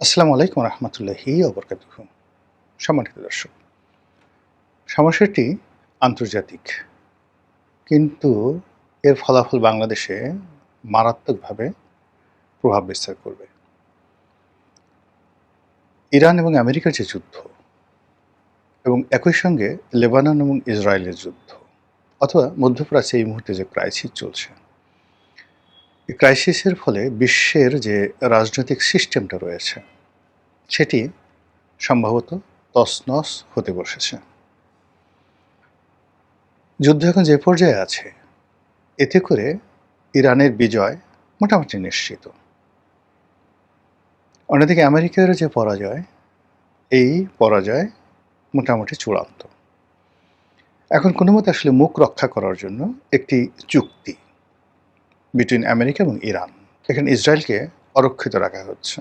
আসসালামু আলাইকুম রহমতুল্লাহি ওবরকাতুহ। সম্মানিত দর্শক, সমস্যাটি আন্তর্জাতিক, কিন্তু এর ফলাফল বাংলাদেশে মারাত্মকভাবে প্রভাব বিস্তার করবে। ইরান এবং আমেরিকার যে যুদ্ধ এবং একই সঙ্গে লেবানন এবং ইসরায়েলের যুদ্ধ, অথবা মধ্যপ্রাচ্যে এই মুহূর্তে যে ক্রাইসিস চলছে, এই ক্রাইসিসের ফলে বিশ্বের যে রাজনৈতিক সিস্টেমটা রয়েছে সেটি সম্ভবত তছনছ হতে বসেছে। যুদ্ধ এখন যে পর্যায়ে আছে, এতে করে ইরানের বিজয় মোটামুটি নিশ্চিত। অন্যদিকে আমেরিকার যে পরাজয়, এই পরাজয় মোটামুটি চূড়ান্ত। এখন কোনো মতে আসলে মুখ রক্ষা করার জন্য একটি চুক্তি বিটুইন আমেরিকা এবং ইরান, এখানে ইসরায়েলকে অরক্ষিত রাখা হচ্ছে।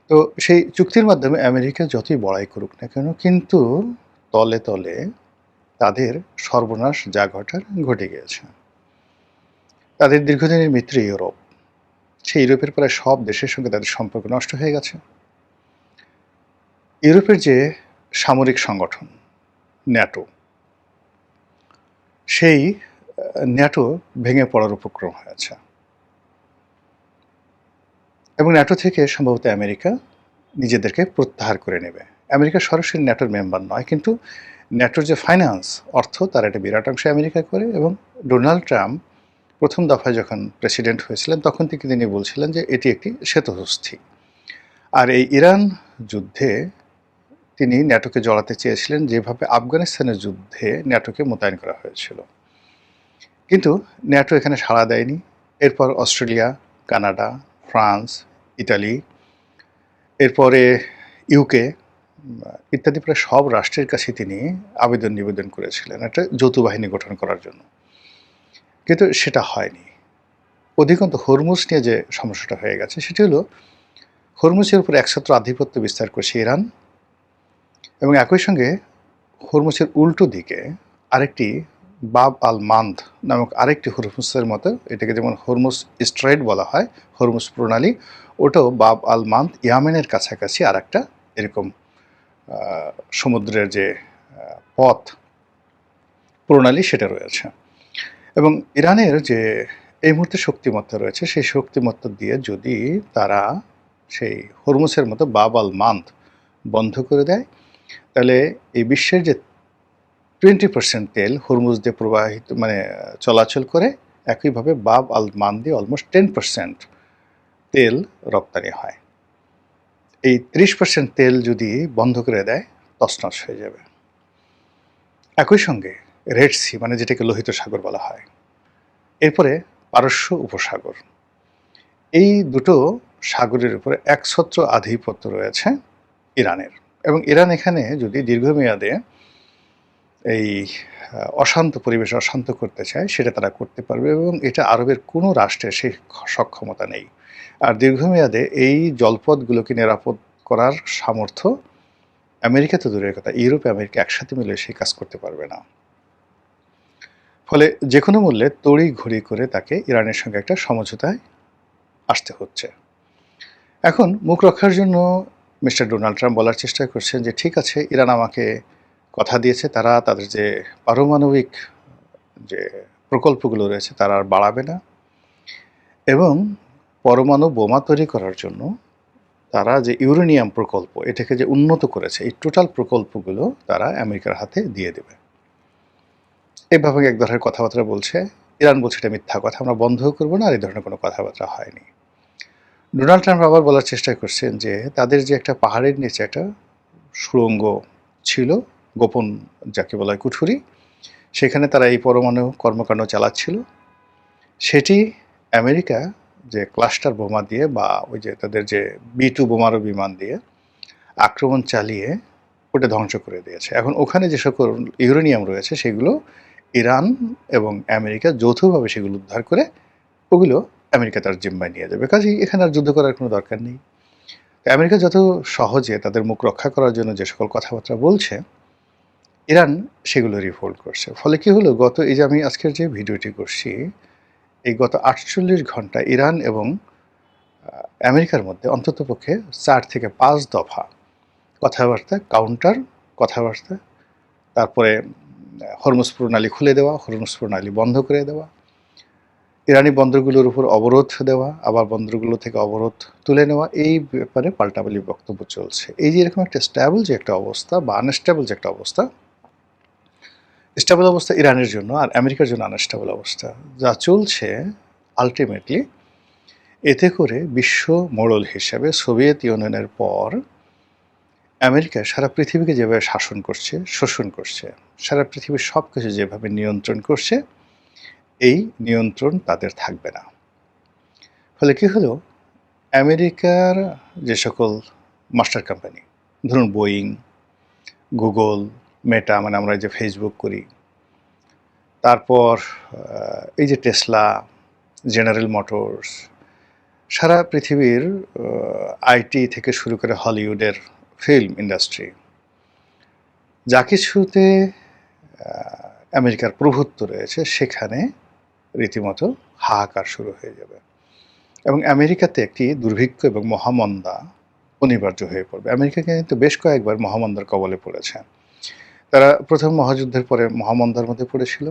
তো সেই চুক্তির মাধ্যমে আমেরিকা যতই বড়াই করুক না কেন, কিন্তু তলে তলে তাদের সর্বনাশ যা ঘটার ঘটে গিয়েছে। তাদের দীর্ঘদিনের মিত্র ইউরোপ, সেই ইউরোপের প্রায় সব দেশের সঙ্গে তাদের সম্পর্ক নষ্ট হয়ে গেছে। ইউরোপের যে সামরিক সংগঠন ন্যাটো, সেই ন্যাটো ভেঙে পড়ার উপক্রম হয়েছে এবং ন্যাটো থেকে সম্ভবত আমেরিকা নিজেদেরকে প্রত্যাহার করে নেবে। আমেরিকা সরাসরি ন্যাটোর মেম্বার নয়, কিন্তু ন্যাটোর যে ফাইন্যান্স, অর্থ, তার একটা বিরাট অংশ আমেরিকা করে। এবং ডোনাল্ড ট্রাম্প প্রথম দফায় যখন প্রেসিডেন্ট হয়েছিলেন, তখন থেকে তিনি বলছিলেন যে এটি একটি শ্বেতহস্তি। আর এই ইরান যুদ্ধে তিনি ন্যাটোকে জড়াতে চেয়েছিলেন, যেভাবে আফগানিস্তানের যুদ্ধে ন্যাটোকে মোতায়েন করা হয়েছিল। কিন্তু ন্যাটো এখানে সাড়া দেয়নি। এরপর অস্ট্রেলিয়া, কানাডা, ফ্রান্স, ইতালি, এরপরে ইউকে ইত্যাদি প্রায় সব রাষ্ট্রের কাছে তিনি নিবেদন করেছিলেন একটা যৌথ বাহিনী গঠন করার জন্য, কিন্তু সেটা হয়নি। অধিকন্ত হরমুজ নিয়ে যে সমস্যাটা হয়ে গেছে, সেটি হলো হরমুজের উপর একছত্র আধিপত্য বিস্তার করছে ইরান, এবং একই সঙ্গে হরমুজের উল্টো দিকে আরেকটি বাব আল মান্দ নামক আরেকটি হরমুজের মতো, এটাকে যেমন হরমুজ স্ট্রেইট বলা হয়, হরমুজ প্রণালী, ওটাও বাব আল মান্দ ইয়ামেনের কাছাকাছি আর একটা এরকম সমুদ্রের যে পথ প্রণালী, সেটা রয়েছে। এবং ইরানের যে এই মুহূর্তে শক্তিমত্তা রয়েছে, সেই শক্তিমত্তা দিয়ে যদি তারা সেই হরমুজের মতো বাব আল মান্দ বন্ধ করে দেয়, তাহলে এই বিশ্বের যে 20% তেল হরমুজ দিয়ে প্রবাহিত চলাচল করে, একইভাবে বাব আল মান দিয়ে অলমোস্ট 10% তেল রপ্তানি হয়। এই 30% তেল যদি বন্ধ করে দেয়, তছনছ হয়ে যাবে। একই সঙ্গে রেড সি, যেটাকে লোহিত সাগর বলা হয়, এরপরে পারস্য উপসাগর, এই দুটো সাগরের উপরে একছত্র আধিপত্য রয়েছে ইরানের। এবং ইরান এখানে যদি দীর্ঘমেয়াদে এই অশান্ত পরিবেশ অশান্ত করতে চায়, সেটা তারা করতে পারবে, এবং এটা আরবের কোনো রাষ্ট্রের সেই সক্ষমতা নেই। আর দীর্ঘমেয়াদে এই জলপথগুলোকে নিরাপদ করার সামর্থ্য আমেরিকা তো দূরের কথা, ইউরোপ আমেরিকা একসাথে মিলে সেই কাজ করতে পারবে না। ফলে যে কোনো মূল্যে তড়ি ঘড়ি করে তাকে ইরানের সঙ্গে একটা সমঝোতায় আসতে হচ্ছে। এখন মুখ রক্ষার জন্য মিস্টার ডোনাল্ড ট্রাম্প বলার চেষ্টা করছেন যে ঠিক আছে, ইরান আমাকে কথা দিয়েছে, তারা তাদের যে পারমাণবিক যে প্রকল্পগুলো রয়েছে তারা আর বাড়াবে না, এবং পরমাণু বোমা তৈরি করার জন্য তারা যে ইউরেনিয়াম প্রকল্প, এটাকে যে উন্নত করেছে, এই টোটাল প্রকল্পগুলো তারা আমেরিকার হাতে দিয়ে দেবে। এভাবে এক ধরনের কথাবার্তা বলছে। ইরান বলছে এটা মিথ্যা কথা, আমরা বন্ধও করবো না, আর এই ধরনের কোনো কথাবার্তা হয়নি। ডোনাল্ড ট্রাম্প আবার বলার চেষ্টা করছেন যে তাদের যে একটা পাহাড়ের নিচে একটা সুড়ঙ্গ ছিল, গোপন যাকে বলা হয় কুঠুরি, সেখানে তারা এই পরমাণু কর্মকাণ্ড চালাচ্ছিল। সেটি আমেরিকা যে ক্লাস্টার বোমা দিয়ে বা ওই যে তাদের যে B-2 বোমারু বিমান দিয়ে আক্রমণ চালিয়ে ওটা ধ্বংস করে দিয়েছে। এখন ওখানে যে সকল ইউরেনিয়াম রয়েছে, সেগুলো ইরান এবং আমেরিকা যৌথভাবে সেগুলো উদ্ধার করে ওগুলো আমেরিকা তার জিম্মায় নিয়ে যাবে। কাজেই এখানে আর যুদ্ধ করার কোনো দরকার নেই। আমেরিকা যত সহজে তাদের মুখ রক্ষা করার জন্য যে সকল কথাবার্তা বলছে, ইরান সেগুলো রিফোল্ড করছে। ফলে কি হলো, এই যে আমি আজকের যে ভিডিওটি করছি, এই গত 48 ঘন্টা ইরান এবং আমেরিকার মধ্যে অন্ততপক্ষে ৪ থেকে ৫ দফা কথাবার্তা, কাউন্টার কথাবার্তা, তারপরে হরমুজ প্রণালী খুলে দেওয়া, হরমুজ প্রণালী বন্ধ করে দেওয়া, ইরানি বন্দরগুলোর উপর অবরোধ দেওয়া, আবার বন্দরগুলো থেকে অবরোধ তুলে নেওয়া, এই ব্যাপারে পাল্টাপাল্টি বক্তব্য চলছে। এই যে এরকম একটা স্ট্যাবল যে একটা অবস্থা বা আনস্টেবল যে একটা অবস্থা, স্টেবল অবস্থা ইরানের জন্য আর আমেরিকার জন্য আনস্টেবল অবস্থা যা চলছে, আলটিমেটলি এতে করে বিশ্ব মোড়ল হিসেবে সোভিয়েত ইউনিয়নের পর আমেরিকা সারা পৃথিবীকে যেভাবে শাসন করছে, শোষণ করছে, সারা পৃথিবীর সব কিছু যেভাবে নিয়ন্ত্রণ করছে, এই নিয়ন্ত্রণ তাদের থাকবে না। ফলে কী হলো, আমেরিকার যে সকল মাস্টার কোম্পানি, ধরুন বোয়িং, গুগল, মেটা, মানে আমরা যে ফেসবুক করি, তারপর এই যে টেসলা, জেনারেল মোটরস, সারা পৃথিবীর আইটি থেকে শুরু করে হলিউডের ফিল্ম ইন্ডাস্ট্রি, যা কিছুতে আমেরিকার প্রভুত্ব রয়েছে সেখানে রীতিমতো হাহাকার শুরু হয়ে যাবে এবং আমেরিকাতে একটি দুর্ভিক্ষ এবং মহামন্দা অনিবার্য হয়ে পড়বে। আমেরিকা কিন্তু বেশ কয়েকবার মহামন্দার কবলে পড়েছে। তারা প্রথম মহাযুদ্ধের পরে মহামন্দার মধ্যে পড়েছিল,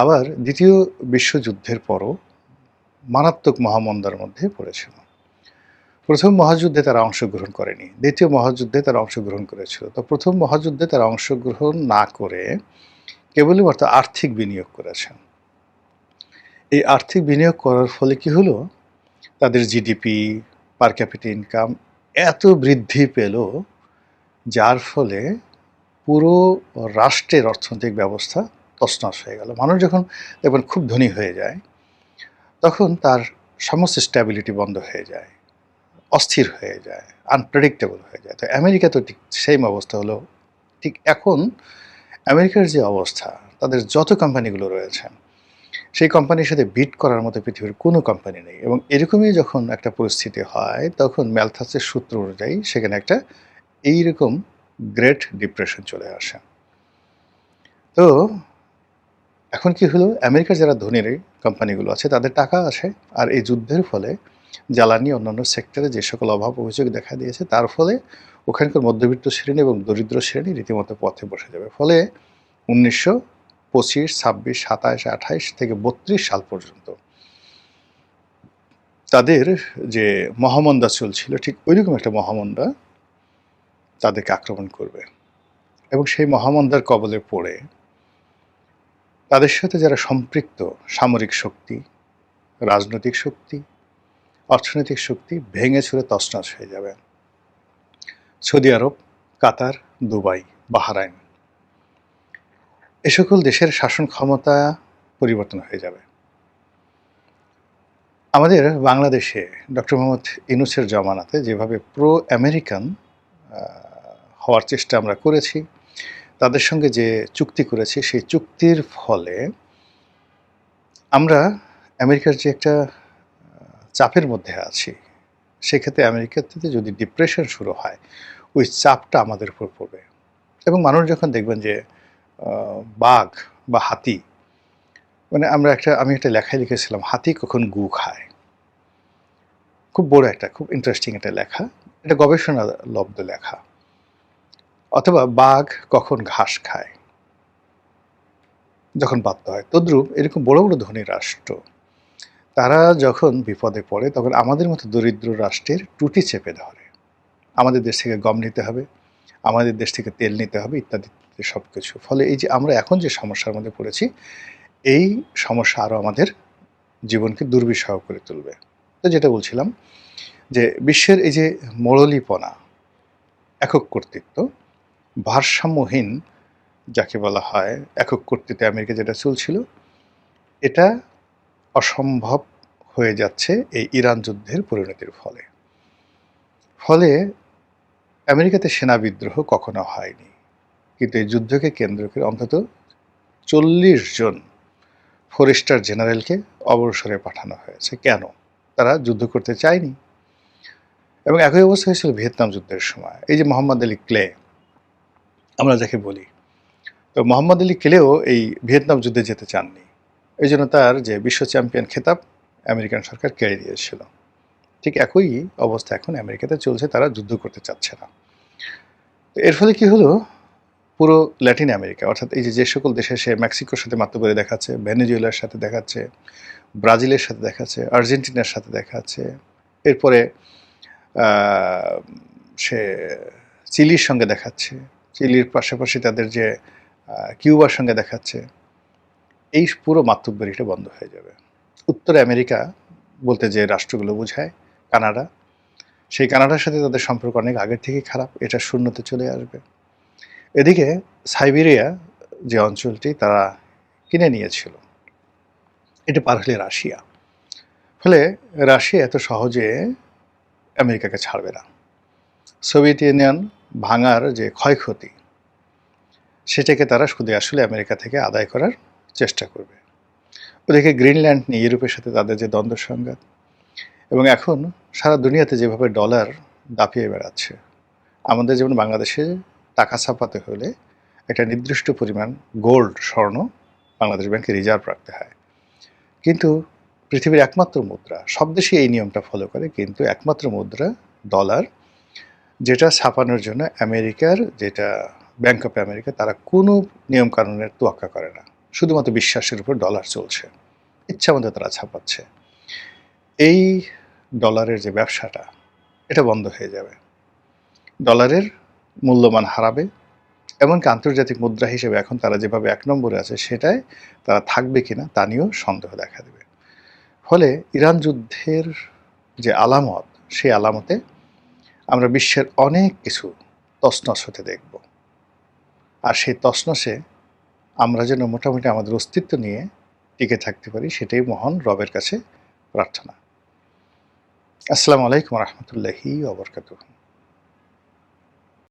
আবার দ্বিতীয় বিশ্বযুদ্ধের পরও মারাত্মক মহামন্দার মধ্যে পড়েছিল। প্রথম মহাযুদ্ধে তারা অংশগ্রহণ করেনি, দ্বিতীয় মহাযুদ্ধে তারা অংশগ্রহণ করেছিল। তো প্রথম মহাযুদ্ধে তারা অংশগ্রহণ না করে কেবলই মাত্র আর্থিক বিনিয়োগ করেছেন। এই আর্থিক বিনিয়োগ করার ফলে কি হলো, তাদের জিডিপি, পার ক্যাপিটা ইনকাম এত বৃদ্ধি পেল, যার ফলে পুরো রাষ্ট্রের অর্থনৈতিক ব্যবস্থা তছনছ হয়ে গেল। মানুষ যখন দেখবেন খুব ধনী হয়ে যায়, তখন তার সমস্ত স্ট্যাবিলিটি বন্ধ হয়ে যায়, অস্থির হয়ে যায়, আনপ্রেডিক্টেবল হয়ে যায়। তো আমেরিকা তো ঠিক সেম অবস্থা হলো। ঠিক এখন আমেরিকার যে অবস্থা, তাদের যত কোম্পানিগুলো রয়েছে, সেই কোম্পানির সাথে বিট করার মতো পৃথিবীর কোনো কোম্পানি নেই। এবং এরকমই যখন একটা পরিস্থিতি হয়, তখন ম্যালথাসের সূত্র অনুযায়ী সেখানে একটা এইরকম গ্রেট ডিপ্রেশন চলে আসে। তো এখন কি হলো, আমেরিকার যারা ধনীর কোম্পানিগুলো আছে তাদের টাকা আছে, আর এই যুদ্ধের ফলে জ্বালানি অন্যান্য সেক্টরে যে সকল অভাব অভিযোগ দেখা দিয়েছে, তার ফলে ওখানকার মধ্যবিত্ত শ্রেণী এবং দরিদ্র শ্রেণী রীতিমতো পথে বসে যাবে। ফলে 1925, 26, 27, 28 থেকে 32 সাল পর্যন্ত তাদের যে মহামন্দা চলছিল, ঠিক ওইরকম একটা মহামন্দা তাদেরকে আক্রমণ করবে এবং সেই মহামন্দার কবলে পড়ে তাদের সাথে যারা সম্পৃক্ত সামরিক শক্তি, রাজনৈতিক শক্তি, অর্থনৈতিক শক্তি ভেঙে ছুঁড়ে তছনছ হয়ে যাবে। সৌদি আরব, কাতার, দুবাই, বাহরাইন, এ সকল দেশের শাসন ক্ষমতা পরিবর্তন হয়ে যাবে। আমাদের বাংলাদেশে ডক্টর মোহাম্মদ ইউনূসের জমানাতে যেভাবে প্রো আমেরিকান হওয়ার চেষ্টা আমরা করেছি, তাদের সঙ্গে যে চুক্তি করেছি, সেই চুক্তির ফলে আমরা আমেরিকার যে একটা চাপের মধ্যে আছি, সেক্ষেত্রে আমেরিকাতে যদি ডিপ্রেশন শুরু হয়, ওই চাপটা আমাদের উপর পড়বে। এবং মানুষ যখন দেখবেন যে বাঘ বা হাতি, মানে আমি একটা লেখায় লিখেছিলাম, হাতি কখন গু খায়, খুব বড় একটা, খুব ইন্টারেস্টিং একটা লেখা, এটা গবেষণা লব্ধ লেখা। অথবা বাঘ কখন ঘাস খায়, যখন বাধ্য হয়। তদ্রূপ এরকম বড় বড় ধনী রাষ্ট্র, তারা যখন বিপদে পড়ে, তখন আমাদের মতো দরিদ্র রাষ্ট্রের টুটি চেপে ধরে। আমাদের দেশ থেকে গম নিতে হবে, আমাদের দেশ থেকে তেল নিতে হবে, ইত্যাদি সব কিছু। ফলে এই যে আমরা এখন যে সমস্যার মধ্যে পড়েছি, এই সমস্যা আরও আমাদের জীবনকে দুর্বিষহ করে তুলবে। তো যেটা বলছিলাম, যে বিশ্বের এই যে মোড়লিপনা, একক কর্তৃত্ব, ভারসাম্যহীন যাকে বলা হয় একক কর্তৃত্বে আমেরিকা যেটা চলছিল, এটা অসম্ভব হয়ে যাচ্ছে এই ইরান যুদ্ধের পরিণতির ফলে। ফলে আমেরিকাতে সেনা বিদ্রোহ কখনো হয়নি, কিন্তু এই যুদ্ধকে কেন্দ্র করে অন্তত 40 জন 4-স্টার জেনারেলকে অবসরে পাঠানো হয়েছে। কেন? তারা যুদ্ধ করতে চায়নি। এবং একই অবস্থা হয়েছিল ভিয়েতনাম যুদ্ধের সময়। এই যে মোহাম্মদ আলী ক্লে আমরা যাকে বলি, তো মোহাম্মদ আলী ক্লেও এই ভিয়েতনাম যুদ্ধে যেতে চাননি। এই জন্য তার যে বিশ্ব চ্যাম্পিয়ন খেতাব আমেরিকান সরকার কেড়ে দিয়েছিল। ঠিক একই অবস্থা এখন আমেরিকাতে চলছে, তারা যুদ্ধ করতে চাচ্ছে না। তো এর ফলে কি হলো, পুরো ল্যাটিন আমেরিকা অর্থাৎ এই যে সকল দেশে সে মেক্সিকোর সাথে মাতুব্বরি দেখাচ্ছে, ভেনেজুয়েলার সাথে দেখাচ্ছে, ব্রাজিলের সাথে দেখাচ্ছে, আর্জেন্টিনার সাথে দেখাচ্ছে, এরপরে সে চিলির সঙ্গে দেখাচ্ছে, চিলির পাশাপাশি তাদের যে কিউবার সঙ্গে দেখাচ্ছে, এই পুরো মাতুব্বরিটা বন্ধ হয়ে যাবে। উত্তর আমেরিকা বলতে যে রাষ্ট্রগুলো বোঝায় কানাডা, সেই কানাডার সাথে তাদের সম্পর্ক অনেক আগের থেকেই খারাপ, এটা শূন্যতে চলে আসবে। এদিকে সাইবেরিয়া যে অঞ্চলটি তারা কিনে নিয়েছিল, এটা পার হলে রাশিয়া, ফলে রাশিয়া এত সহজে আমেরিকাকে ছাড়বে না। সোভিয়েত ইউনিয়ন ভাঙার যে ক্ষয়ক্ষতি, সেটাকে তারা শুধু আসলে আমেরিকা থেকে আদায় করার চেষ্টা করবে। ওদিকে গ্রিনল্যান্ড নিয়ে ইউরোপের সাথে তাদের যে দ্বন্দ্ব সংঘাত, এবং এখন সারা দুনিয়াতে যেভাবে ডলার দাপিয়ে বেড়াচ্ছে, আমাদের যেমন বাংলাদেশে টাকা ছাপাতে হলে একটা নির্দিষ্ট পরিমাণ গোল্ড, স্বর্ণ বাংলাদেশ ব্যাংকে রিজার্ভ রাখতে হয়, কিন্তু পৃথিবীর একমাত্র মুদ্রা, সব দেশই এই নিয়মটা ফলো করে, কিন্তু একমাত্র মুদ্রা ডলার, যেটা ছাপানোর জন্য আমেরিকার যেটা ব্যাংক অফ আমেরিকা, তারা কোনো নিয়মকানুনের তোয়াক্কা করে না, শুধুমাত্র বিশ্বাসের উপর ডলার চলছে, ইচ্ছা মতো তারা ছাপাচ্ছে। এই ডলারের যে ব্যবসাটা, এটা বন্ধ হয়ে যাবে, ডলারের মূল্যমান হারাবে, এমনকি আন্তর্জাতিক মুদ্রা হিসেবে এখন তারা যেভাবে 1 নম্বরে আছে, সেটায় তারা থাকবে কিনা তা নিয়েও সন্দেহ দেখা দেবে। ফলে ইরান যুদ্ধের যে আলামত, সেই আলামতে আমরা বিশ্বের অনেক কিছু তছনছ হতে দেখব, আর সেই তছনছে আমরা যেন মোটামুটি আমাদের অস্তিত্ব নিয়ে টিকে থাকতে পারি, সেটাই মহান রবের কাছে প্রার্থনা। আসসালামু আলাইকুম রহমতুল্লাহি ওয়া বারাকাতুহু।